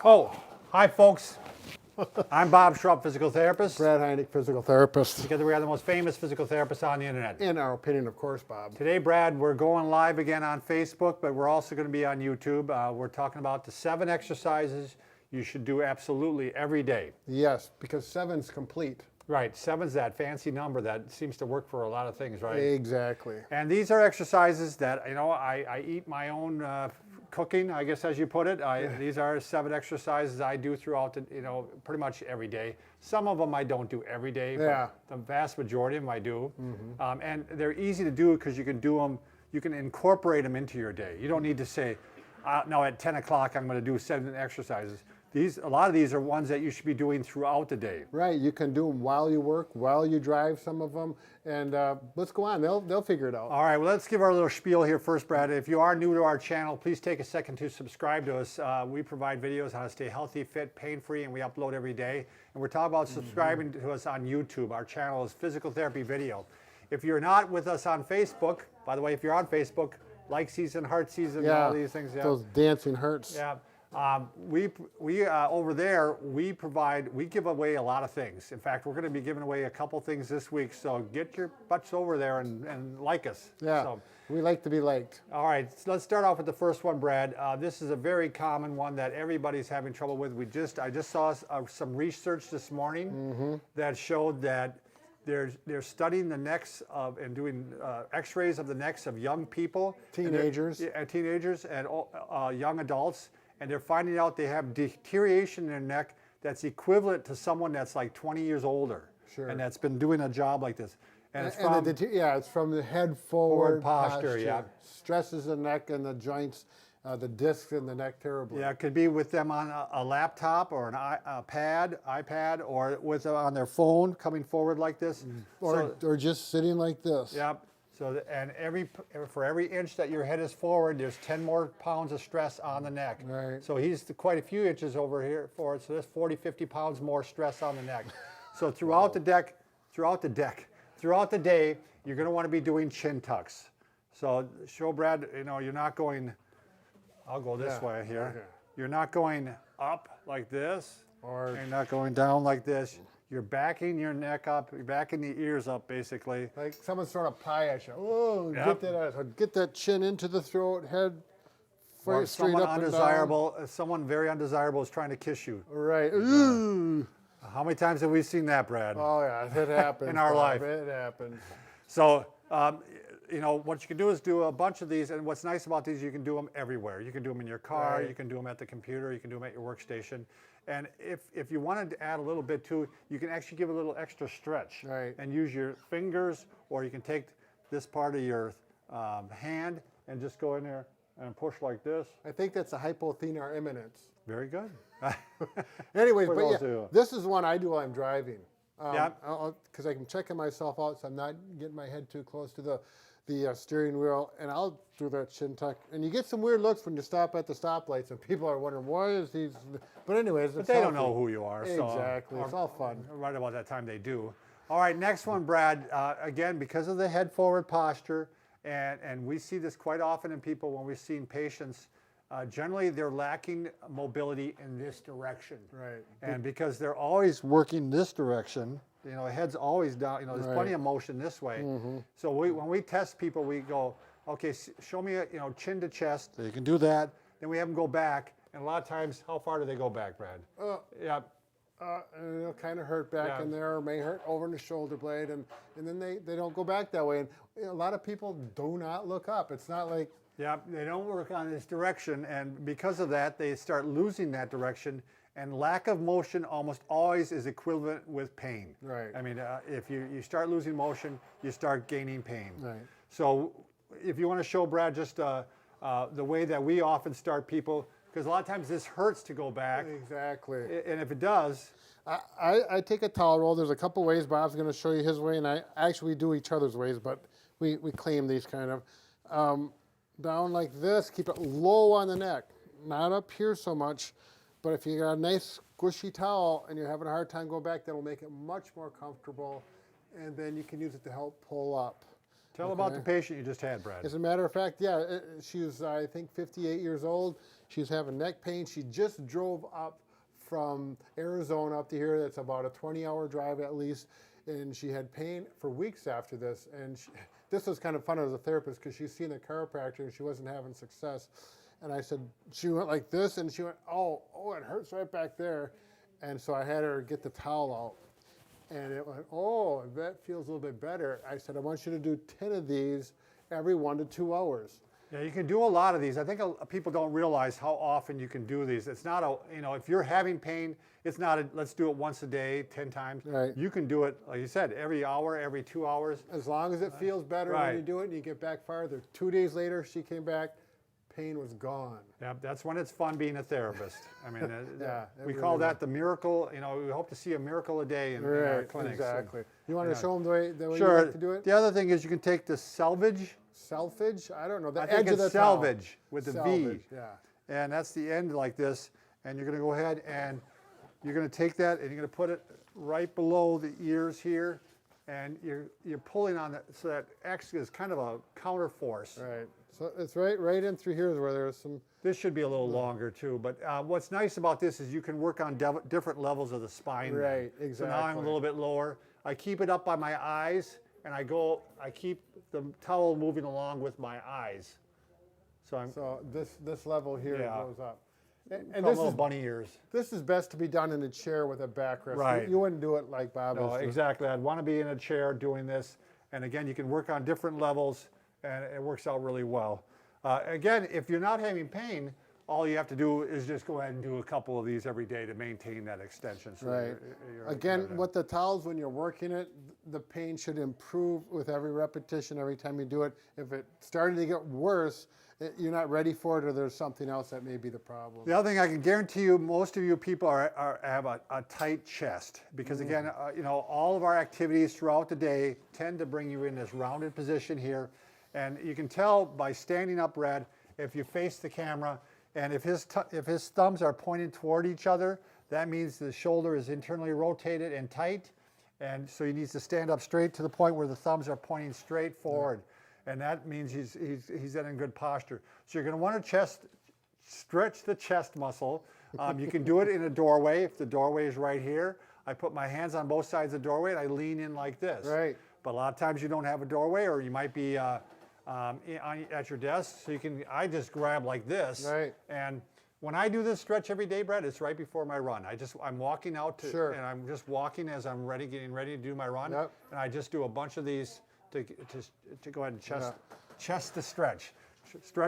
Oh, hi folks. I'm Bob Schrupp, physical therapist. Brad Heineck, physical therapist. Together we are the most famous physical therapists on the internet. In our opinion, of course, Bob. Today, Brad, we're going live again on Facebook, but we're also going to be on YouTube. We're talking about the 7 exercises you should do absolutely every day. Yes, because 7's complete. Right, 7's that fancy number that seems to work for a lot of things, right? Exactly. And these are exercises that, I eat my own cooking, I guess as you put it. These are 7 exercises I do throughout the, pretty much every day. Some of them I don't do every day, but the vast majority of them I do. And they're easy to do because you can do them, you can incorporate them into your day. You don't need to say, now at 10 o'clock I'm going to do 7 exercises. A lot of these are ones that you should be doing throughout the day. Right, you can do them while you work, while you drive, some of them, and let's go on. They'll figure it out. All right, well, let's give our little spiel here first, Brad. If you are new to our channel, please take a second to subscribe to us. We provide videos on how to stay healthy, fit, pain-free, and we upload every day. And we're talking about subscribing to us on YouTube. Our channel is Physical Therapy Video. If you're not with us on Facebook, by the way, if you're on Facebook, like season, heart season, all these things. Yeah. Those dancing hearts. Yeah. We over there, we give away a lot of things. In fact, we're going to be giving away a couple things this week, so get your butts over there and like us. Yeah, so, we like to be liked. All right, so let's start off with the first one, Brad. This is a very common one that everybody's having trouble with. I just saw some research this morning that showed that they're studying the necks of and doing X-rays of the necks of young people, teenagers, and young adults. And they're finding out they have deterioration in their neck that's equivalent to someone that's like 20 years older. Sure. And that's been doing a job like this. And it's from the head forward posture. Yeah. Stresses the neck and the joints, the discs in the neck terribly. Yeah, it could be with them on a laptop or an iPad, or with on their phone coming forward like this. Or just sitting like this. Yep. So, and for every inch that your head is forward, there's 10 more pounds of stress on the neck. Right. So he's quite a few inches over here forward, so there's 40, 50 pounds more stress on the neck. So throughout the day, you're going to want to be doing chin tucks. So show Brad, you're not going, I'll go this way here. Okay. You're not going up like this, or you're not going down like this. You're backing your neck up, you're backing the ears up, basically. Like someone's throwing a pie at you. Oh, get that chin into the throat, head straight up and down. Someone very undesirable is trying to kiss you. Right. Ooh. How many times have we seen that, Brad? Oh, yeah, it happens. In our life. It happens. So, what you can do is do a bunch of these, and what's nice about these, you can do them everywhere. You can do them in your car, You can do them at the computer, you can do them at your workstation. And if you wanted to add a little bit too, you can actually give a little extra stretch and use your fingers, or you can take this part of your hand and just go in there and push like this. I think that's a hypothenar imminence. Very good. Anyways, this is one I do while I'm driving. Because I can check myself out, so I'm not getting my head too close to the steering wheel, and I'll do that chin tuck. And you get some weird looks when you stop at the stoplights, and people are wondering, why is he... But anyways, they don't know who you are. Exactly, it's all fun. Right about that time they do. All right, next one, Brad. Again, because of the head forward posture, and we see this quite often in people when we've seen patients, generally they're lacking mobility in this direction. Right. And because they're always working this direction, the head's always down, there's plenty of motion this way. So when we test people, we go, okay, show me, chin to chest. So you can do that. Then we have them go back. And a lot of times, how far do they go back, Brad? And it'll kind of hurt back in there, or may hurt over in the shoulder blade, and then they don't go back that way. And a lot of people do not look up. It's not like... Yeah, they don't work on this direction, and because of that, they start losing that direction, and lack of motion almost always is equivalent with pain. Right. I mean, if you start losing motion, you start gaining pain. Right. So if you want to show Brad just the way that we often start people, because a lot of times this hurts to go back. Exactly. And if it does... I take a towel roll. There's a couple ways. Bob's going to show you his way, and I actually do each other's ways, but we claim these kind of. Down like this, keep it low on the neck. Not up here so much, but if you got a nice squishy towel and you're having a hard time going back, that'll make it much more comfortable, and then you can use it to help pull up. Tell about the patient you just had, Brad. As a matter of fact, yeah, she's, I think, 58 years old. She's having neck pain. She just drove up from Arizona up to here. That's about a 20-hour drive at least. And she had pain for weeks after this. And this was kind of fun as a therapist because she's seen a chiropractor and she wasn't having success. And I said, she went like this, and she went, oh, it hurts right back there. And so I had her get the towel out. And it went, oh, that feels a little bit better. I said, I want you to do 10 of these every 1 to 2 hours. Yeah, you can do a lot of these. I think people don't realize how often you can do these. It's not if you're having pain, it's not let's do it once a day, 10 times. Right. You can do it, like you said, every hour, every 2 hours. As long as it feels better when you do it and you get back farther. 2 days later, she came back, pain was gone. Yeah, that's when it's fun being a therapist. I mean, we really call that the miracle. We hope to see a miracle a day in our clinics. Exactly. You want to show them the way you sure. like to do it? The other thing is you can take the selvage. Selfage? I don't know. The I edge think of the it's selvage with the selvage, V. yeah. And that's the end like this. And you're going to go ahead and you're going to take that and you're going to put it right below the ears here. And you're pulling on it so that X is kind of a counter force. Right. So it's right in through here is where there's some. This should be a little longer too. But what's nice about this is you can work on different levels of the spine. Right, exactly. So now I'm a little bit lower. I keep it up by my eyes. And I keep the towel moving along with my eyes. So this level here goes up. And this is bunny ears. This is best to be done in a chair with a backrest. Right. You wouldn't do it like Bob is. No, exactly. I'd want to be in a chair doing this. And again, you can work on different levels, and it works out really well. Again, if you're not having pain, all you have to do is just go ahead and do a couple of these every day to maintain that extension. So right. Again, with the towels, when you're working it, the pain should improve with every repetition, every time you do it. If it started to get worse, you're not ready for it, or there's something else that may be the problem. The other thing I can guarantee you, most of you people have a tight chest because again, all of our activities throughout the day tend to bring you in this rounded position here, and you can tell by standing up, Brad, if you face the camera, and if his thumbs are pointed toward each other, that means the shoulder is internally rotated and tight, and so he needs to stand up straight to the point where the thumbs are pointing straight forward. And that means he's in good posture. So you're going to want to stretch the chest muscle. You can do it in a doorway. If the doorway is right here, I put my hands on both sides of the doorway and I lean in like this. Right. But a lot of times you don't have a doorway, or you might be at your desk. So I just grab like this. Right. And when I do this stretch every day, Brett, it's right before my run. I'm walking out and I'm just walking as I'm getting ready to do my run. Yep. And I just do a bunch of these to go ahead and chest to stretch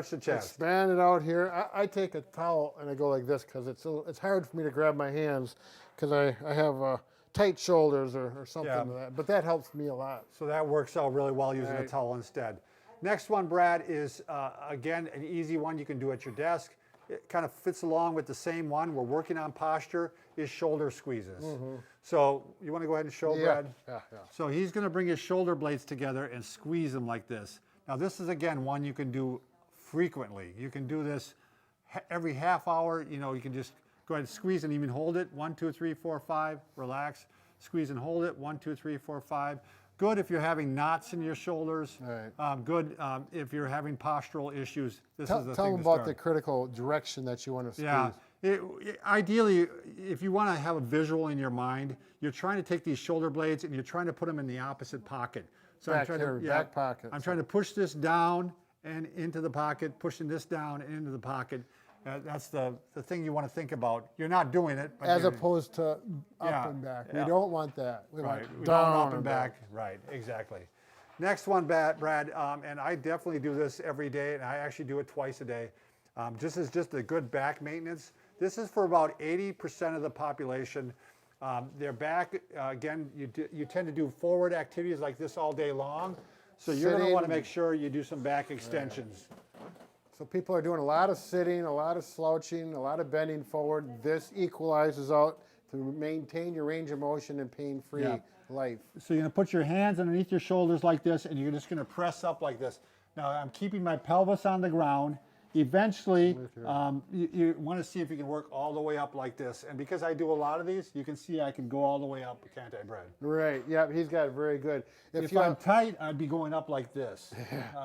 the chest. Expand it out here. I take a towel and I go like this because it's hard for me to grab my hands because I have tight shoulders or something like that. But that helps me a lot. So that works out really well using a towel instead. Next one, Brad, is again an easy one you can do at your desk. It kind of fits along with the same one. We're working on posture, is shoulder squeezes. So you want to go ahead and show Brad? Yeah. So he's going to bring his shoulder blades together and squeeze them like this. Now this is, again, one you can do frequently. You can do this every half hour. You can just go ahead and squeeze and even hold it. 1, 2, 3, 4, 5, relax. Squeeze and hold it. 1, 2, 3, 4, 5. Good if you're having knots in your shoulders. Right. Good if you're having postural issues. This is the thing to start. Tell them about the critical direction that you want to squeeze. Yeah. Ideally, if you want to have a visual in your mind, you're trying to take these shoulder blades and you're trying to put them in the opposite pocket. So back pocket. I'm trying to push this down and into the pocket, pushing this down and into the pocket. That's the thing you want to think about. You're not doing it. But as opposed to up and back. We don't want that. We want down, up and back. Right, exactly. Next one, Brad, and I definitely do this every day, and I actually do it twice a day. This is just a good back maintenance. This is for about 80% of the population. Their back, again, you tend to do forward activities like this all day long, so you're going to want to make sure you do some back extensions. So people are doing a lot of sitting, a lot of slouching, a lot of bending forward. This equalizes out to maintain your range of motion and pain-free life. So you're going to put your hands underneath your shoulders like this, and you're just going to press up like this. Now I'm keeping my pelvis on the ground, eventually, you want to see if you can work all the way up like this. And because I do a lot of these, you can see I can go all the way up, can't I, Brad? Right, yeah, he's got it very good. If I'm tight, I'd be going up like this.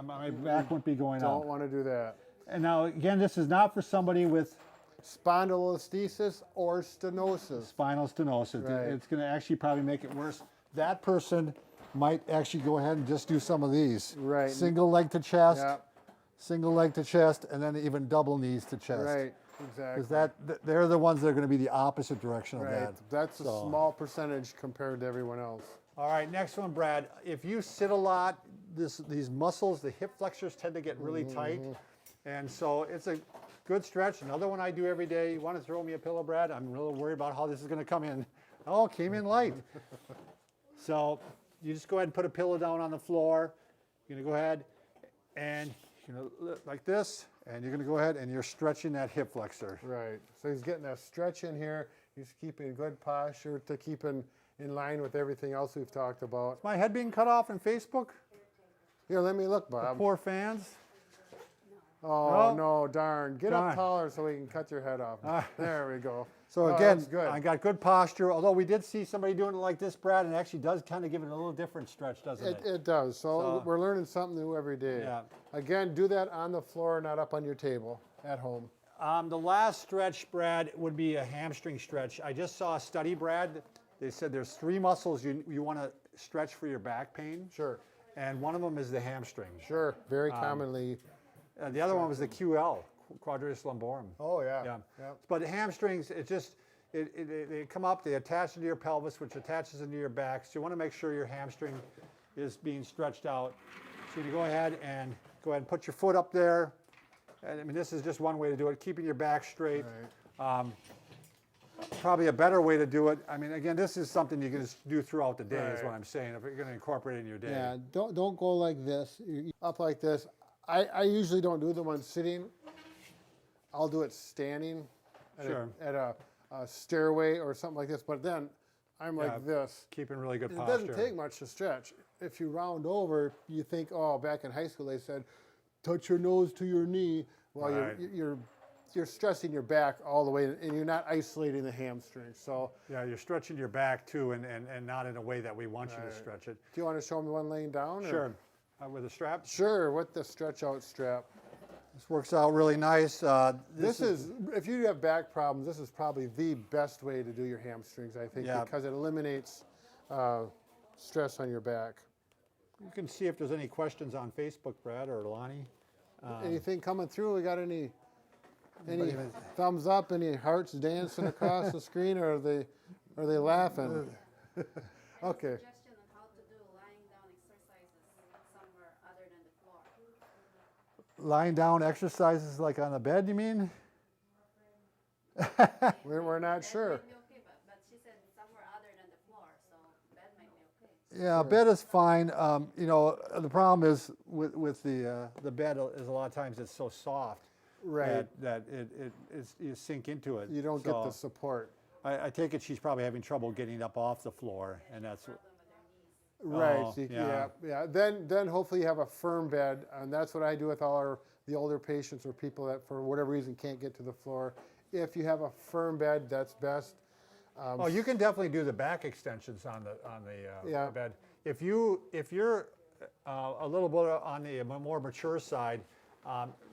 My back wouldn't be going up. Don't want to do that. And now, again, this is not for somebody with spondylolisthesis or stenosis. Spinal stenosis. Right. It's going to actually probably make it worse. That person might actually go ahead and just do some of these. Right. Single leg to chest, Yeah. single leg to chest, and then even double knees to chest. Right, exactly. Because they're the ones that are going to be the opposite direction of Right, that. that's a small percentage compared to everyone else. All right, next one, Brad. If you sit a lot, these muscles, the hip flexors tend to get really tight. And so it's a good stretch. Another one I do every day. You want to throw me a pillow, Brad? I'm really worried about how this is going to come in. Oh, it came in light. So you just go ahead and put a pillow down on the floor. You're going to go ahead and like this, and you're going to go ahead and you're stretching that hip flexor. Right. So he's getting that stretch in here. He's keeping good posture to keep in line with everything else we've talked about. Is my head being cut off on Facebook? Here, let me look, Bob. Poor fans. Oh, no, darn. Get up taller so we can cut your head off. There we go. So again, I got good posture, although we did see somebody doing it like this, Brad, and it actually does kind of give it a little different stretch, doesn't it? It does. So we're learning something new every day. Yeah. Again, do that on the floor, not up on your table at home. The last stretch, Brad, would be a hamstring stretch. I just saw a study, Brad. They said there's 3 muscles you want to stretch for your back pain. Sure. And one of them is the hamstring. Sure. Very commonly. The other one was the QL, quadratus lumborum. Oh, yeah. Yeah. Yep. But hamstrings, they come up, they attach into your pelvis, which attaches into your back. So you want to make sure your hamstring is being stretched out. So you go ahead and put your foot up there. And, I mean, this is just one way to do it, keeping your back straight. Right. Probably a better way to do it. I mean, again, this is something you can just do throughout the day, is what I'm saying, if you're going to incorporate it in your day. Yeah, don't go like this, up like this. I usually don't do them when sitting. I'll do it standing at a stairway or something like this, but then I'm like this. Keeping really good posture. It doesn't take much to stretch. If you round over, you think, oh, back in high school they said, touch your nose to your knee. Well, you're stressing your back all the way, and you're not isolating the hamstring. So yeah, you're stretching your back too, and not in a way that we want you to stretch it. Do you want to show me one laying down? Sure. With a strap? Sure, with the stretch out strap. This works out really nice. This is, if you have back problems, this is probably the best way to do your hamstrings, I think, because it eliminates stress on your back. You can see if there's any questions on Facebook, Brad or Lonnie. Anything coming through? We got any thumbs up? Any hearts dancing across the screen, or are they laughing? Okay. Suggestion on how to do lying down exercises somewhere other than the floor. Lying down exercises like on the bed, you mean? We're not sure. Might be okay, but she said somewhere other than the floor, so bed might be okay. Yeah, bed is fine. The problem is with the bed is a lot of times it's so soft, Right. that you sink into it. You don't get the support. I take it she's probably having trouble getting up off the floor, and that's Right. Oh, Yeah. Then hopefully you have a firm bed, and that's what I do with all the older patients or people that for whatever reason can't get to the floor. If you have a firm bed, that's best. you can definitely do the back extensions on the bed. If you're a little bit on the more mature side,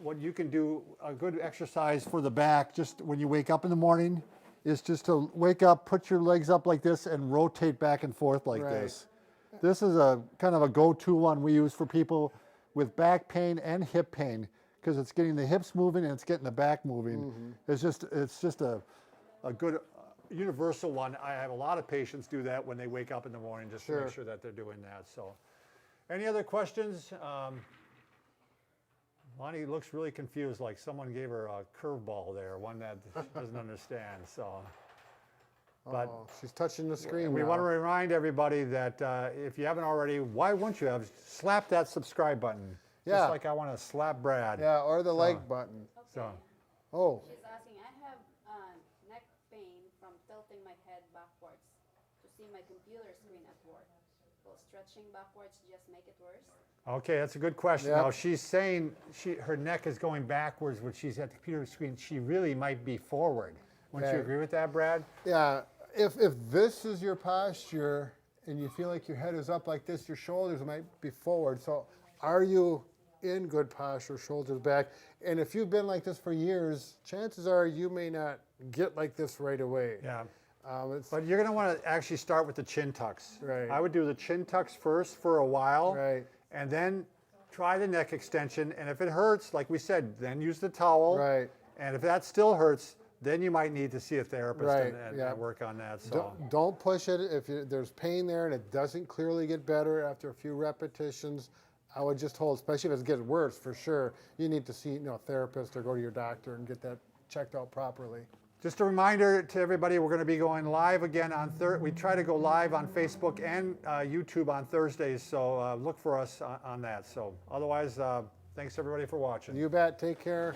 what you can do, a good exercise for the back, just when you wake up in the morning, is just to wake up, put your legs up like this, and rotate back and forth like this. This is a kind of a go-to one we use for people with back pain and hip pain, because it's getting the hips moving and it's getting the back moving. It's just a good universal one. I have a lot of patients do that when they wake up in the morning, just to make sure that they're doing that. So, any other questions? Lonnie looks really confused, like someone gave her a curveball there, one that doesn't understand. So, but she's touching the screen. We want to remind everybody that if you haven't already, why wouldn't you have slapped that subscribe button? Yeah. Just like I want to slap Brad. Yeah, or the like button. So, oh. She's asking, I have neck pain from tilting my head backwards to see my computer screen at work. Will stretching backwards just make it worse? Okay, that's a good question. Yep. Now she's saying her neck is going backwards when she's at the computer screen. She really might be forward. Wouldn't you Okay. agree with that, Brad? Yeah, if this is your posture and you feel like your head is up like this, your shoulders might be forward. So are you in good posture, shoulders back? And if you've been like this for years, chances are you may not get like this right away. Yeah. It's, But you're going to want to actually start with the chin tucks. Right. I would do the chin tucks first for a while. Right. And then try the neck extension. And if it hurts, like we said, then use the towel. Right. And if that still hurts, then you might need to see a therapist Right, and yeah. work on that. So. don't push it. If there's pain there and it doesn't clearly get better after a few repetitions, I would just hold, especially if it gets worse, for sure. You need to see a therapist or go to your doctor and get that checked out properly. Just a reminder to everybody, we're going to be going live again on Thursday. We try to go live on Facebook and YouTube on Thursdays, so look for us on that. So otherwise, thanks everybody for watching. You bet. Take care.